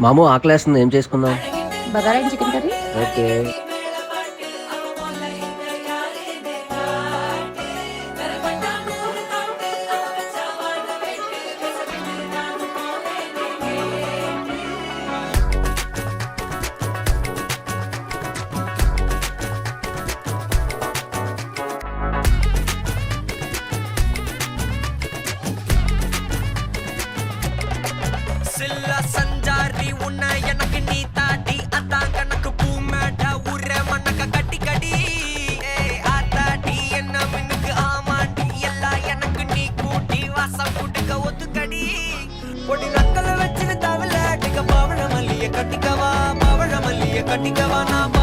మాము ఆకలేస్తుంది ఏం చేసుకుందాం? Bagara chicken curry. ఓకే. சில்ல சஞ்சாரி உன்னை எனக்கு நீ தாடி அதான் கணக்கு பூமேட உர மண்ணக்க கட்டி கடி ஆத்தாடி என்ன மின்னுக்கு ஆமாண்டி எல்லாம் எனக்கு நீ கூட்டி வாசம் கூட்டுக்க ஒத்துக்கடி பொடி நக்கல வச்சுன்னு தவள அடிக்க பவழ மல்லிய கட்டிக்கவா நான்